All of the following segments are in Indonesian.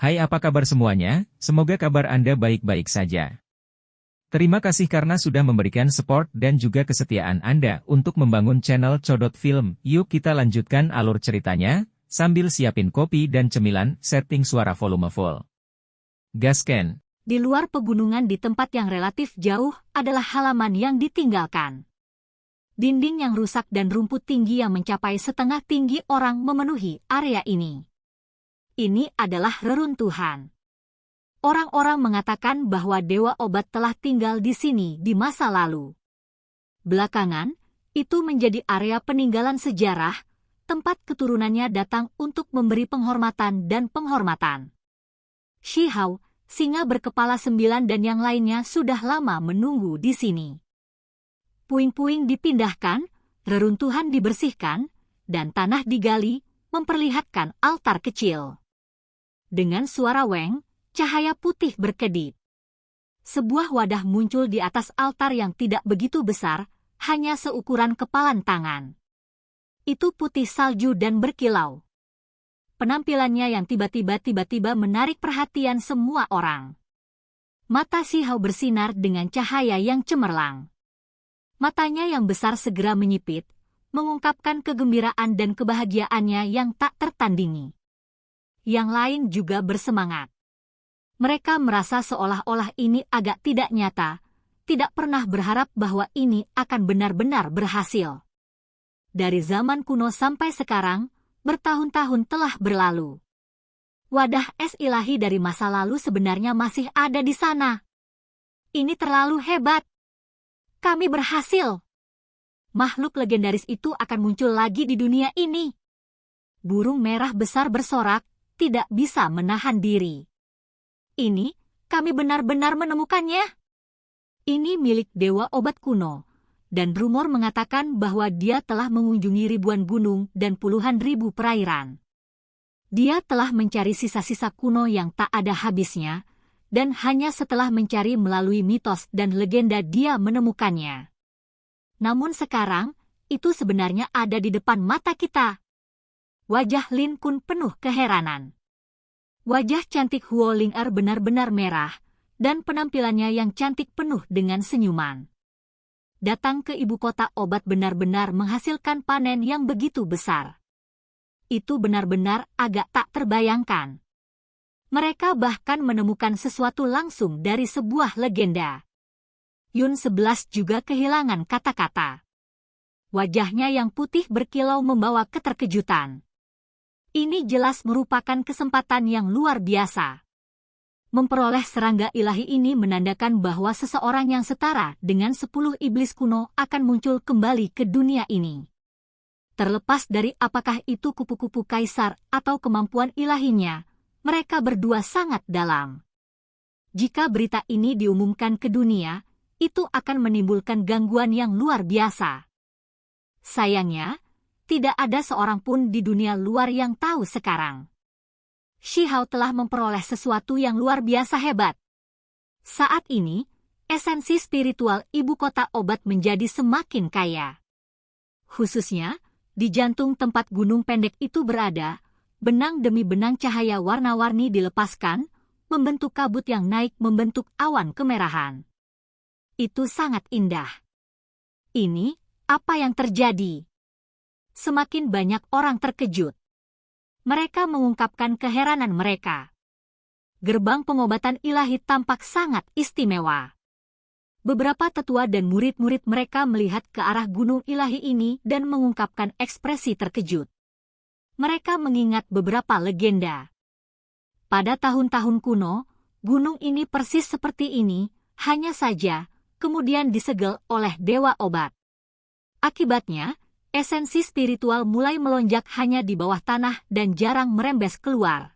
Hai, apa kabar semuanya? Semoga kabar Anda baik-baik saja. Terima kasih karena sudah memberikan support dan juga kesetiaan Anda untuk membangun channel Codot Film. Yuk kita lanjutkan alur ceritanya, sambil siapin kopi dan cemilan, setting suara volume full. Gasken. Di luar pegunungan di tempat yang relatif jauh adalah halaman yang ditinggalkan. Dinding yang rusak dan rumput tinggi yang mencapai setengah tinggi orang memenuhi area ini. Ini adalah reruntuhan. Orang-orang mengatakan bahwa Dewa Obat telah tinggal di sini di masa lalu. Belakangan, itu menjadi area peninggalan sejarah, tempat keturunannya datang untuk memberi penghormatan dan penghormatan. Shihao, singa berkepala 9 dan yang lainnya sudah lama menunggu di sini. Puing-puing dipindahkan, reruntuhan dibersihkan, dan tanah digali, memperlihatkan altar kecil. Dengan suara weng, cahaya putih berkedip. Sebuah wadah muncul di atas altar yang tidak begitu besar, hanya seukuran kepalan tangan. Itu putih salju dan berkilau. Penampilannya yang tiba-tiba menarik perhatian semua orang. Mata Shihao bersinar dengan cahaya yang cemerlang. Matanya yang besar segera menyipit, mengungkapkan kegembiraan dan kebahagiaannya yang tak tertandingi. Yang lain juga bersemangat. Mereka merasa seolah-olah ini agak tidak nyata, tidak pernah berharap bahwa ini akan benar-benar berhasil. Dari zaman kuno sampai sekarang, bertahun-tahun telah berlalu. Wadah es ilahi dari masa lalu sebenarnya masih ada di sana. Ini terlalu hebat. Kami berhasil. Makhluk legendaris itu akan muncul lagi di dunia ini. Burung merah besar bersorak, tidak bisa menahan diri. Ini, kami benar-benar menemukannya. Ini milik Dewa Obat kuno, dan rumor mengatakan bahwa dia telah mengunjungi ribuan gunung dan puluhan ribu perairan. Dia telah mencari sisa-sisa kuno yang tak ada habisnya, dan hanya setelah mencari melalui mitos dan legenda dia menemukannya. Namun sekarang, itu sebenarnya ada di depan mata kita. Wajah Lin Kun penuh keheranan. Wajah cantik Huo Ling-er benar-benar merah, dan penampilannya yang cantik penuh dengan senyuman. Datang ke ibu kota obat benar-benar menghasilkan panen yang begitu besar. Itu benar-benar agak tak terbayangkan. Mereka bahkan menemukan sesuatu langsung dari sebuah legenda. Yun 11 juga kehilangan kata-kata. Wajahnya yang putih berkilau membawa keterkejutan. Ini jelas merupakan kesempatan yang luar biasa. Memperoleh serangga ilahi ini menandakan bahwa seseorang yang setara dengan 10 iblis kuno akan muncul kembali ke dunia ini. Terlepas dari apakah itu kupu-kupu kaisar atau kemampuan ilahinya, mereka berdua sangat dalam. Jika berita ini diumumkan ke dunia, itu akan menimbulkan gangguan yang luar biasa. Sayangnya, tidak ada seorang pun di dunia luar yang tahu sekarang. Shihao telah memperoleh sesuatu yang luar biasa hebat. Saat ini, esensi spiritual ibu kota obat menjadi semakin kaya. Khususnya, di jantung tempat gunung pendek itu berada, benang demi benang cahaya warna-warni dilepaskan, membentuk kabut yang naik membentuk awan kemerahan. Itu sangat indah. Ini, apa yang terjadi? Semakin banyak orang terkejut. Mereka mengungkapkan keheranan mereka. Gerbang pengobatan ilahi tampak sangat istimewa. Beberapa tetua dan murid-murid mereka melihat ke arah gunung ilahi ini dan mengungkapkan ekspresi terkejut. Mereka mengingat beberapa legenda. Pada tahun-tahun kuno, gunung ini persis seperti ini, hanya saja, kemudian disegel oleh Dewa Obat. Akibatnya, esensi spiritual mulai melonjak hanya di bawah tanah dan jarang merembes keluar.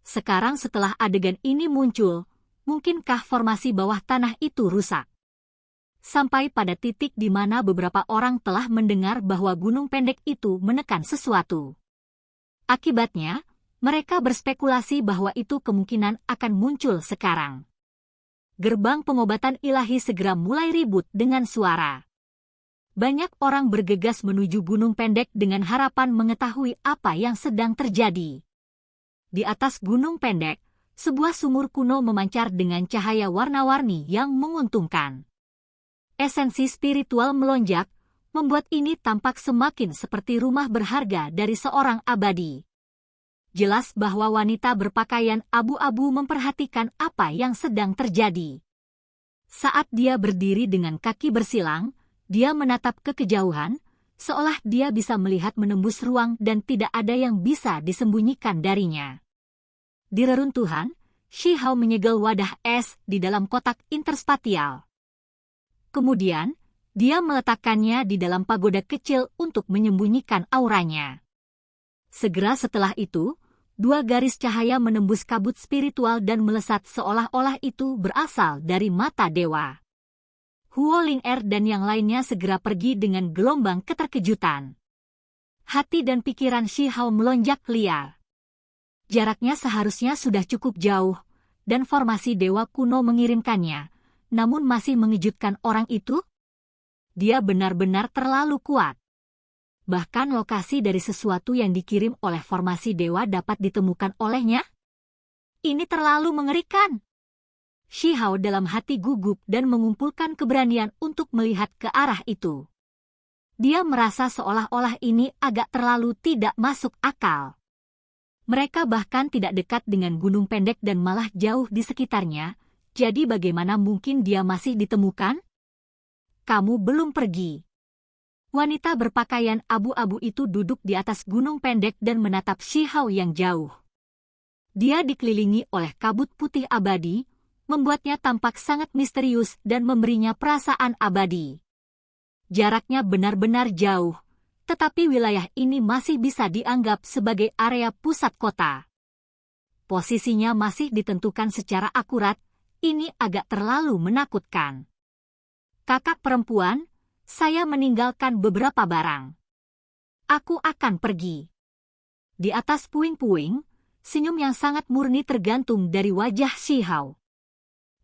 Sekarang setelah adegan ini muncul, mungkinkah formasi bawah tanah itu rusak? Sampai pada titik di mana beberapa orang telah mendengar bahwa gunung pendek itu menekan sesuatu. Akibatnya, mereka berspekulasi bahwa itu kemungkinan akan muncul sekarang. Gerbang pengobatan ilahi segera mulai ribut dengan suara. Banyak orang bergegas menuju gunung pendek dengan harapan mengetahui apa yang sedang terjadi. Di atas gunung pendek, sebuah sumur kuno memancar dengan cahaya warna-warni yang menguntungkan. Esensi spiritual melonjak, membuat ini tampak semakin seperti rumah berharga dari seorang abadi. Jelas bahwa wanita berpakaian abu-abu memperhatikan apa yang sedang terjadi. Saat dia berdiri dengan kaki bersilang, dia menatap ke kejauhan, seolah dia bisa melihat menembus ruang dan tidak ada yang bisa disembunyikan darinya. Di reruntuhan, Shi Hao menyegel wadah es di dalam kotak interspatial. Kemudian, dia meletakkannya di dalam pagoda kecil untuk menyembunyikan auranya. Segera setelah itu, dua garis cahaya menembus kabut spiritual dan melesat seolah-olah itu berasal dari mata dewa. Huo Ling-er dan yang lainnya segera pergi dengan gelombang keterkejutan. Hati dan pikiran Shi Hao melonjak liar. Jaraknya seharusnya sudah cukup jauh, dan formasi dewa kuno mengirimkannya, namun masih mengejutkan orang itu. Dia benar-benar terlalu kuat. Bahkan lokasi dari sesuatu yang dikirim oleh formasi dewa dapat ditemukan olehnya. Ini terlalu mengerikan. Shi Hao dalam hati gugup dan mengumpulkan keberanian untuk melihat ke arah itu. Dia merasa seolah-olah ini agak terlalu tidak masuk akal. Mereka bahkan tidak dekat dengan gunung pendek dan malah jauh di sekitarnya, jadi bagaimana mungkin dia masih ditemukan? Kamu belum pergi. Wanita berpakaian abu-abu itu duduk di atas gunung pendek dan menatap Shi Hao yang jauh. Dia dikelilingi oleh kabut putih abadi, membuatnya tampak sangat misterius dan memberinya perasaan abadi. Jaraknya benar-benar jauh, tetapi wilayah ini masih bisa dianggap sebagai area pusat kota. Posisinya masih ditentukan secara akurat, ini agak terlalu menakutkan. Kakak perempuan, saya meninggalkan beberapa barang. Aku akan pergi. Di atas puing-puing, senyum yang sangat murni tergantung dari wajah Shi Hao.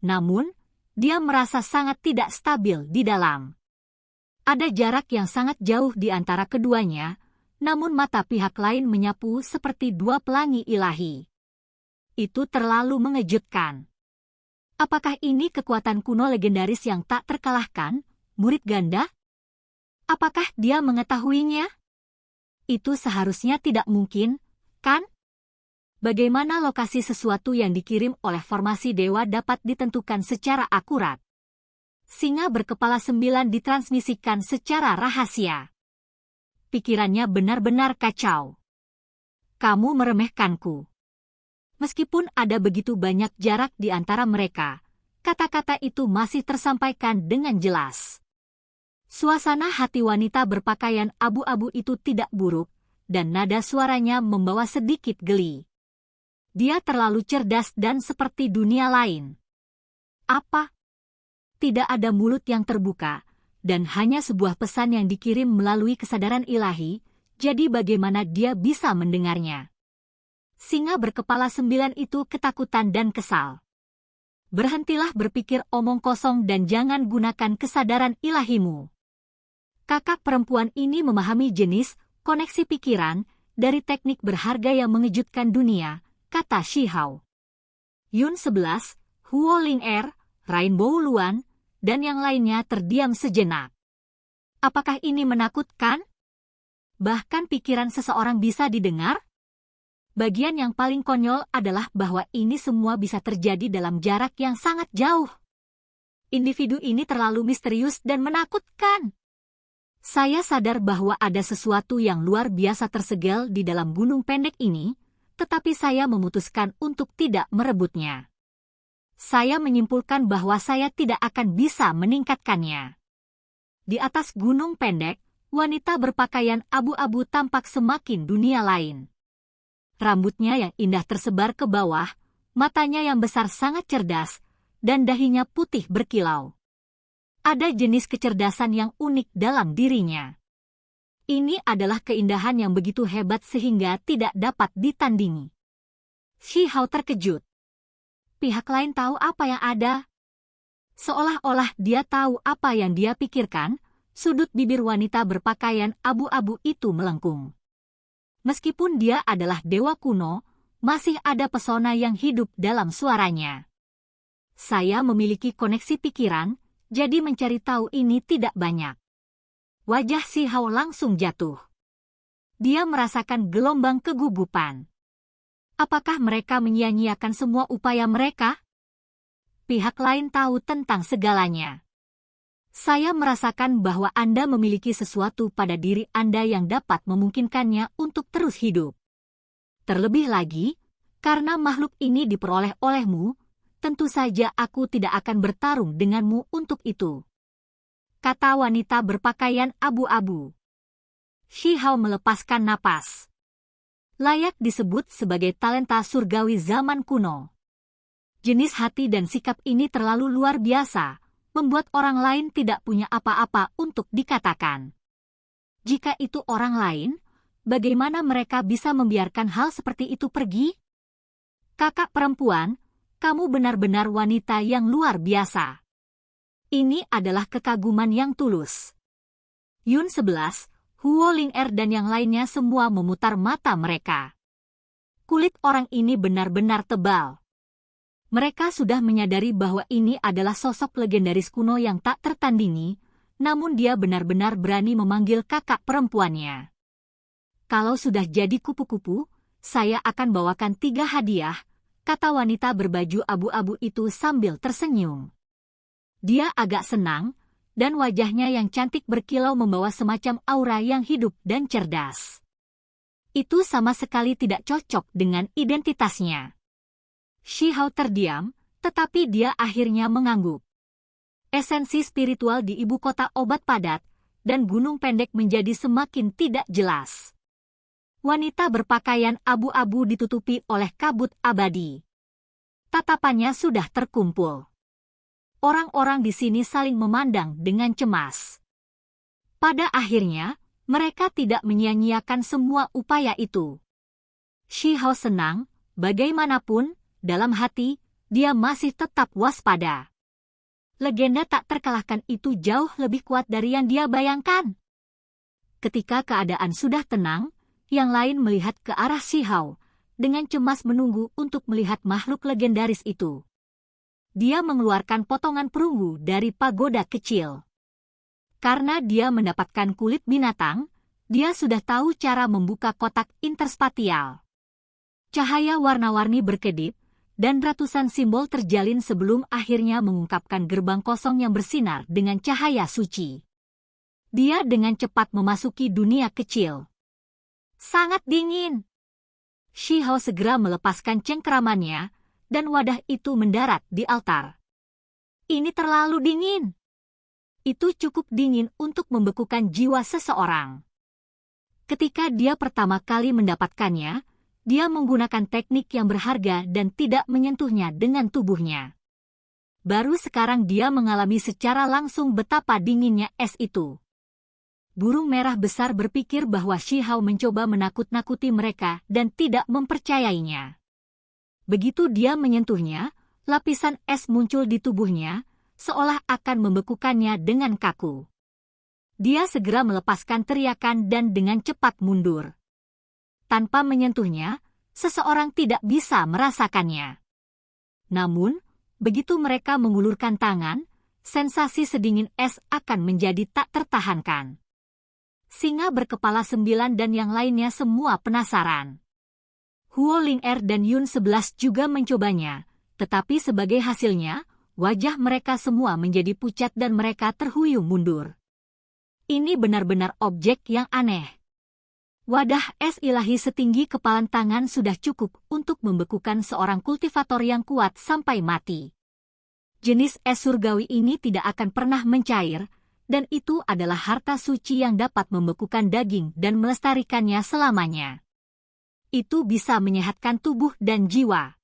Namun, dia merasa sangat tidak stabil di dalam. Ada jarak yang sangat jauh di antara keduanya, namun mata pihak lain menyapu seperti dua pelangi ilahi. Itu terlalu mengejutkan. Apakah ini kekuatan kuno legendaris yang tak terkalahkan, murid ganda? Apakah dia mengetahuinya? Itu seharusnya tidak mungkin, kan? Bagaimana lokasi sesuatu yang dikirim oleh formasi dewa dapat ditentukan secara akurat? Singa berkepala 9 ditransmisikan secara rahasia. Pikirannya benar-benar kacau. Kamu meremehkanku. Meskipun ada begitu banyak jarak di antara mereka, kata-kata itu masih tersampaikan dengan jelas. Suasana hati wanita berpakaian abu-abu itu tidak buruk, dan nada suaranya membawa sedikit geli. Dia terlalu cerdas dan seperti dunia lain. Apa? Tidak ada mulut yang terbuka, dan hanya sebuah pesan yang dikirim melalui kesadaran ilahi, jadi bagaimana dia bisa mendengarnya? Singa berkepala 9 itu ketakutan dan kesal. Berhentilah berpikir omong kosong dan jangan gunakan kesadaran ilahimu. Kakak perempuan ini memahami jenis koneksi pikiran dari teknik berharga yang mengejutkan dunia, kata Shi Hao. Yun 11, Huo Ling-er, Rainbow Luan, dan yang lainnya terdiam sejenak. Apakah ini menakutkan? Bahkan pikiran seseorang bisa didengar? Bagian yang paling konyol adalah bahwa ini semua bisa terjadi dalam jarak yang sangat jauh. Individu ini terlalu misterius dan menakutkan. Saya sadar bahwa ada sesuatu yang luar biasa tersegel di dalam gunung pendek ini, tetapi saya memutuskan untuk tidak merebutnya. Saya menyimpulkan bahwa saya tidak akan bisa meningkatkannya. Di atas gunung pendek, wanita berpakaian abu-abu tampak semakin dunia lain. Rambutnya yang indah tersebar ke bawah, matanya yang besar sangat cerdas, dan dahinya putih berkilau. Ada jenis kecerdasan yang unik dalam dirinya. Ini adalah keindahan yang begitu hebat sehingga tidak dapat ditandingi. Shi Hao terkejut. Pihak lain tahu apa yang ada. Seolah-olah dia tahu apa yang dia pikirkan, sudut bibir wanita berpakaian abu-abu itu melengkung. Meskipun dia adalah dewa kuno, masih ada pesona yang hidup dalam suaranya. Saya memiliki koneksi pikiran, jadi mencari tahu ini tidak banyak. Wajah Shi Hao langsung jatuh. Dia merasakan gelombang kegugupan. Apakah mereka menyia-nyiakan semua upaya mereka? Pihak lain tahu tentang segalanya. Saya merasakan bahwa Anda memiliki sesuatu pada diri Anda yang dapat memungkinkannya untuk terus hidup. Terlebih lagi, karena makhluk ini diperoleh olehmu, tentu saja aku tidak akan bertarung denganmu untuk itu. Kata wanita berpakaian abu-abu. Shi Hao melepaskan napas. Layak disebut sebagai talenta surgawi zaman kuno. Jenis hati dan sikap ini terlalu luar biasa, membuat orang lain tidak punya apa-apa untuk dikatakan. Jika itu orang lain, bagaimana mereka bisa membiarkan hal seperti itu pergi? Kakak perempuan, kamu benar-benar wanita yang luar biasa. Ini adalah kekaguman yang tulus. Yun 11, Huo Ling-er dan yang lainnya semua memutar mata mereka. Kulit orang ini benar-benar tebal. Mereka sudah menyadari bahwa ini adalah sosok legendaris kuno yang tak tertandingi, namun dia benar-benar berani memanggil kakak perempuannya. Kalau sudah jadi kupu-kupu, saya akan bawakan 3 hadiah, kata wanita berbaju abu-abu itu sambil tersenyum. Dia agak senang, dan wajahnya yang cantik berkilau membawa semacam aura yang hidup dan cerdas. Itu sama sekali tidak cocok dengan identitasnya. Shi Hao terdiam, tetapi dia akhirnya mengangguk. Esensi spiritual di ibu kota obat padat, dan gunung pendek menjadi semakin tidak jelas. Wanita berpakaian abu-abu ditutupi oleh kabut abadi. Tatapannya sudah terkumpul. Orang-orang di sini saling memandang dengan cemas. Pada akhirnya, mereka tidak menyia-nyiakan semua upaya itu. Shi Hao senang, bagaimanapun, dalam hati, dia masih tetap waspada. Legenda tak terkalahkan itu jauh lebih kuat dari yang dia bayangkan. Ketika keadaan sudah tenang, yang lain melihat ke arah Shi Hao, dengan cemas menunggu untuk melihat makhluk legendaris itu. Dia mengeluarkan potongan perunggu dari pagoda kecil. Karena dia mendapatkan kulit binatang, dia sudah tahu cara membuka kotak interspatial. Cahaya warna-warni berkedip, dan ratusan simbol terjalin sebelum akhirnya mengungkapkan gerbang kosong yang bersinar dengan cahaya suci. Dia dengan cepat memasuki dunia kecil. Sangat dingin. Shi Hao segera melepaskan cengkeramannya, dan wadah itu mendarat di altar. Ini terlalu dingin. Itu cukup dingin untuk membekukan jiwa seseorang. Ketika dia pertama kali mendapatkannya, dia menggunakan teknik yang berharga dan tidak menyentuhnya dengan tubuhnya. Baru sekarang dia mengalami secara langsung betapa dinginnya es itu. Burung merah besar berpikir bahwa Shi Hao mencoba menakut-nakuti mereka dan tidak mempercayainya. Begitu dia menyentuhnya, lapisan es muncul di tubuhnya, seolah akan membekukannya dengan kaku. Dia segera melepaskan teriakan dan dengan cepat mundur. Tanpa menyentuhnya, seseorang tidak bisa merasakannya. Namun, begitu mereka mengulurkan tangan, sensasi sedingin es akan menjadi tak tertahankan. Singa berkepala 9 dan yang lainnya semua penasaran. Huo Ling-er dan Yun 11 juga mencobanya, tetapi sebagai hasilnya, wajah mereka semua menjadi pucat dan mereka terhuyung mundur. Ini benar-benar objek yang aneh. Wadah es ilahi setinggi kepalan tangan sudah cukup untuk membekukan seorang kultivator yang kuat sampai mati. Jenis es surgawi ini tidak akan pernah mencair, dan itu adalah harta suci yang dapat membekukan daging dan melestarikannya selamanya. Itu bisa menyehatkan tubuh dan jiwa.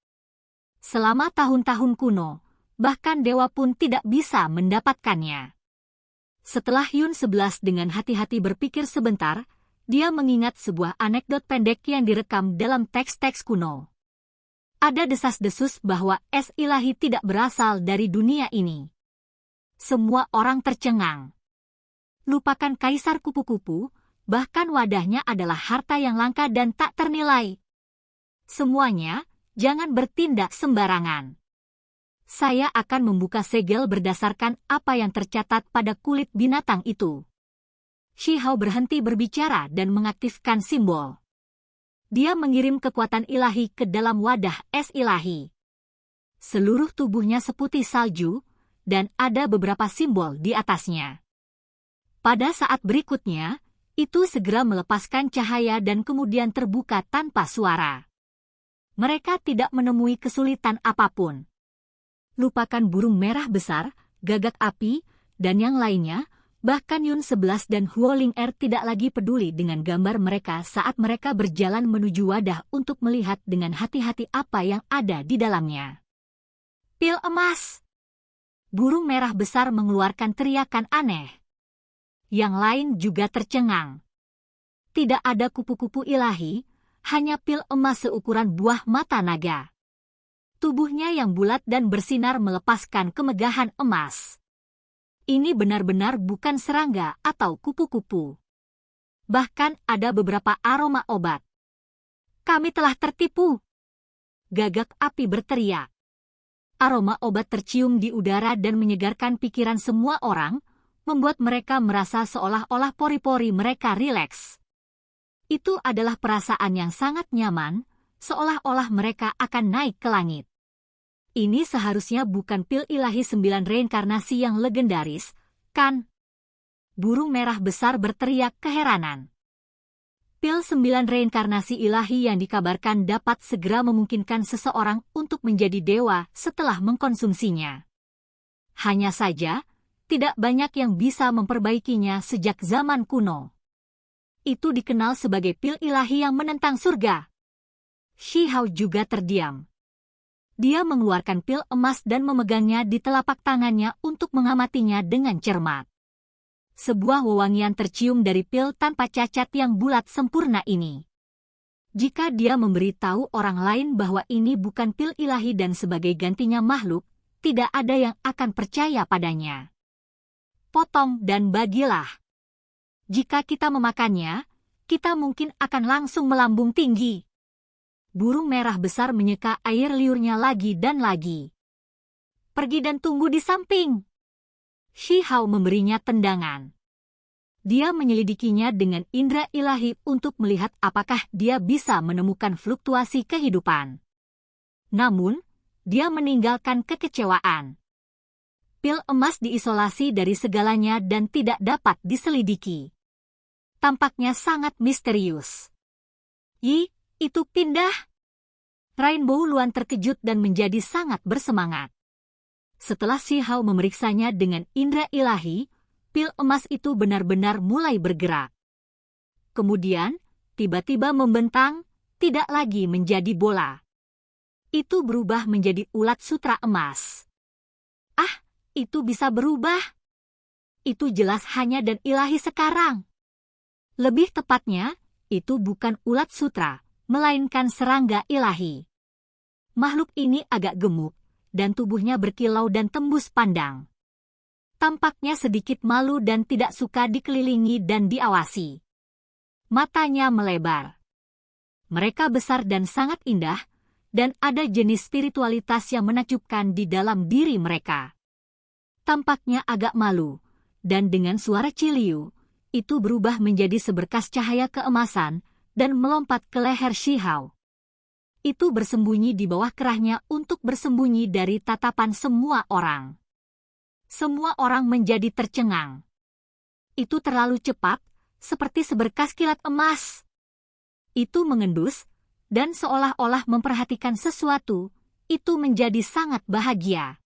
Selama tahun-tahun kuno, bahkan dewa pun tidak bisa mendapatkannya. Setelah Yun 11 dengan hati-hati berpikir sebentar, dia mengingat sebuah anekdot pendek yang direkam dalam teks-teks kuno. Ada desas-desus bahwa es ilahi tidak berasal dari dunia ini. Semua orang tercengang. Lupakan kaisar kupu-kupu, bahkan wadahnya adalah harta yang langka dan tak ternilai. Semuanya, jangan bertindak sembarangan. Saya akan membuka segel berdasarkan apa yang tercatat pada kulit binatang itu. Shi Hao berhenti berbicara dan mengaktifkan simbol. Dia mengirim kekuatan ilahi ke dalam wadah es ilahi. Seluruh tubuhnya seputih salju, dan ada beberapa simbol di atasnya. Pada saat berikutnya, itu segera melepaskan cahaya dan kemudian terbuka tanpa suara. Mereka tidak menemui kesulitan apapun. Lupakan burung merah besar, gagak api, dan yang lainnya, bahkan Yun 11 dan Huoling Er tidak lagi peduli dengan gambar mereka saat mereka berjalan menuju wadah untuk melihat dengan hati-hati apa yang ada di dalamnya. Pil emas! Burung merah besar mengeluarkan teriakan aneh. Yang lain juga tercengang. Tidak ada kupu-kupu ilahi, hanya pil emas seukuran buah mata naga. Tubuhnya yang bulat dan bersinar melepaskan kemegahan emas. Ini benar-benar bukan serangga atau kupu-kupu. Bahkan ada beberapa aroma obat. Kami telah tertipu. Gagak api berteriak. Aroma obat tercium di udara dan menyegarkan pikiran semua orang, membuat mereka merasa seolah-olah pori-pori mereka rileks. Itu adalah perasaan yang sangat nyaman, seolah-olah mereka akan naik ke langit. Ini seharusnya bukan pil ilahi 9 reinkarnasi yang legendaris, kan? Burung merah besar berteriak keheranan. Pil 9 reinkarnasi ilahi yang dikabarkan dapat segera memungkinkan seseorang untuk menjadi dewa setelah mengkonsumsinya. Hanya saja, tidak banyak yang bisa memperbaikinya sejak zaman kuno. Itu dikenal sebagai pil ilahi yang menentang surga. Shi Hao juga terdiam. Dia mengeluarkan pil emas dan memegangnya di telapak tangannya untuk mengamatinya dengan cermat. Sebuah wewangian tercium dari pil tanpa cacat yang bulat sempurna ini. Jika dia memberitahu orang lain bahwa ini bukan pil ilahi dan sebagai gantinya makhluk, tidak ada yang akan percaya padanya. Potong dan bagilah. Jika kita memakannya, kita mungkin akan langsung melambung tinggi. Burung merah besar menyeka air liurnya lagi dan lagi. Pergi dan tunggu di samping. Shi Hao memberinya tendangan. Dia menyelidikinya dengan indera ilahi untuk melihat apakah dia bisa menemukan fluktuasi kehidupan. Namun, dia meninggalkan kekecewaan. Pil emas diisolasi dari segalanya dan tidak dapat diselidiki. Tampaknya sangat misterius. Itu pindah. Rainbow Luan terkejut dan menjadi sangat bersemangat. Setelah Shi Hao memeriksanya dengan indera ilahi, pil emas itu benar-benar mulai bergerak. Kemudian, tiba-tiba membentang, tidak lagi menjadi bola. Itu berubah menjadi ulat sutra emas. Ah, itu bisa berubah. Itu jelas hanya dan ilahi sekarang. Lebih tepatnya, itu bukan ulat sutra, melainkan serangga ilahi. Makhluk ini agak gemuk, dan tubuhnya berkilau dan tembus pandang. Tampaknya sedikit malu dan tidak suka dikelilingi dan diawasi. Matanya melebar. Mereka besar dan sangat indah, dan ada jenis spiritualitas yang menakjubkan di dalam diri mereka. Tampaknya agak malu, dan dengan suara ciliu, itu berubah menjadi seberkas cahaya keemasan, dan melompat ke leher Shi Hao. Itu bersembunyi di bawah kerahnya untuk bersembunyi dari tatapan semua orang. Semua orang menjadi tercengang. Itu terlalu cepat, seperti seberkas kilat emas. Itu mengendus, dan seolah-olah memperhatikan sesuatu, itu menjadi sangat bahagia.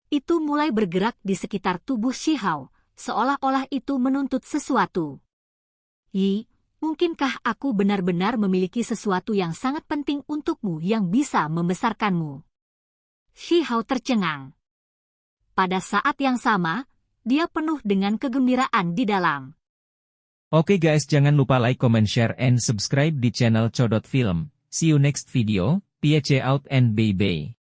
Itu mulai bergerak di sekitar tubuh Shi Hao, seolah-olah itu menuntut sesuatu. Mungkinkah aku benar-benar memiliki sesuatu yang sangat penting untukmu yang bisa membesarkanmu? Shi Hao tercengang. Pada saat yang sama, dia penuh dengan kegembiraan di dalam. Oke guys, jangan lupa like, comment, share, and subscribe di channel Codot Film. See you next video, PH out and bye-bye.